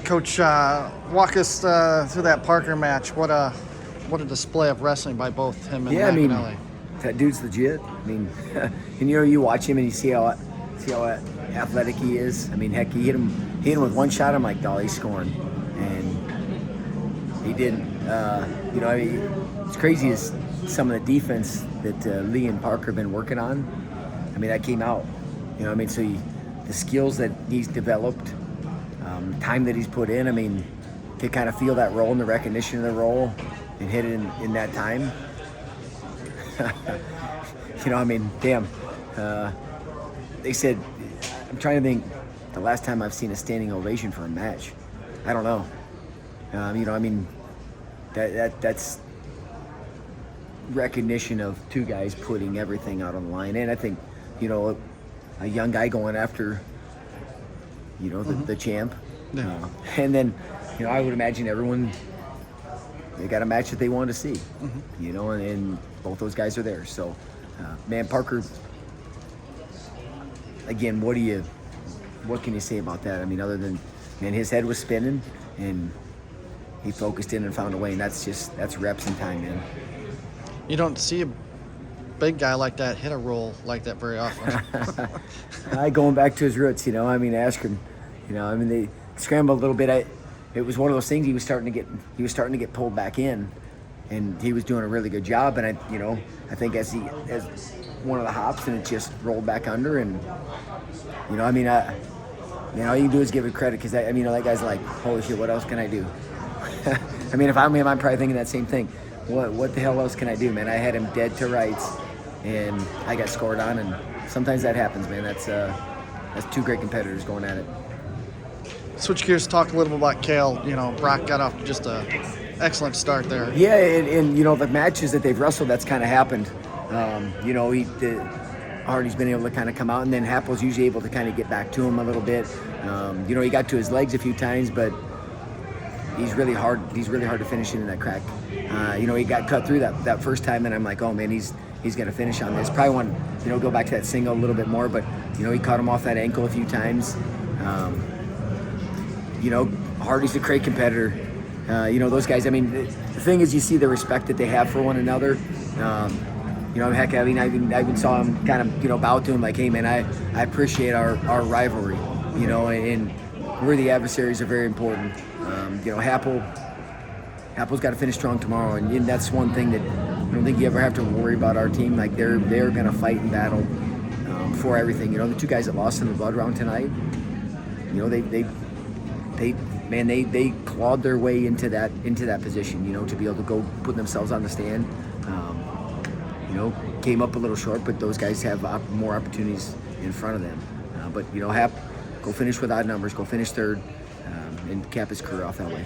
Coach, walk us through that Parker match. What a display of wrestling by both him and McAnally. That dude's legit. I mean, and you watch him and you see how athletic he is. I mean, heck, he hit him with one shot. I'm like, oh, he's scoring, and he didn't. It's crazy as some of the defense that Lee and Parker have been working on. I mean, that came out. So the skills that he's developed, time that he's put in. I mean, to kind of feel that role and the recognition of the role and hit it in that time. Damn. They said, I'm trying to think the last time I've seen a standing ovation for a match. I don't know. That's recognition of two guys putting everything out on the line. And I think, a young guy going after, the champ. Yeah. And then, I would imagine everyone, they got a match that they wanted to see, and both those guys are there. So, Parker, again, what can you say about that? I mean, other than, his head was spinning and he focused in and found a way, and that's reps and time, man. You don't see a big guy like that hit a roll like that very often. Going back to his roots, ask him, they scrambled a little bit. It was one of those things. He was starting to get pulled back in, and he was doing a really good job. And I think as one of the hops, and it just rolled back under. And all you can do is give it credit, because that guy's like, holy shit, what else can I do? If I'm him, I'm probably thinking that same thing. What the hell else can I do, man? I had him dead to rights, and I got scored on, and sometimes that happens, man. That's two great competitors going at it. Switch gears, talk a little bit about Cale. Brock got off just an excellent start there. Yeah, and the matches that they've wrestled, that's kind of happened. Hardy's been able to kind of come out, and then Happel's usually able to kind of get back to him a little bit. He got to his legs a few times, but he's really hard to finish into that crack. He got cut through that first time, and I'm like, oh man, he's going to finish on this. Probably want to go back to that single a little bit more, but he caught him off that ankle a few times. Hardy's a great competitor. Those guys, the thing is, you see the respect that they have for one another. Heck, I even saw him kind of, bow to him like, hey man, I appreciate our rivalry, and we're the adversaries are very important. Happel's got to finish strong tomorrow, and that's one thing that I don't think you ever have to worry about our team. Like, they're going to fight and battle for everything. The two guys that lost in the blood round tonight, they clawed their way into that position, to be able to go put themselves on the stand. Came up a little short, but those guys have more opportunities in front of them. But Hap, go finish with odd numbers, go finish third, and cap his career off that way.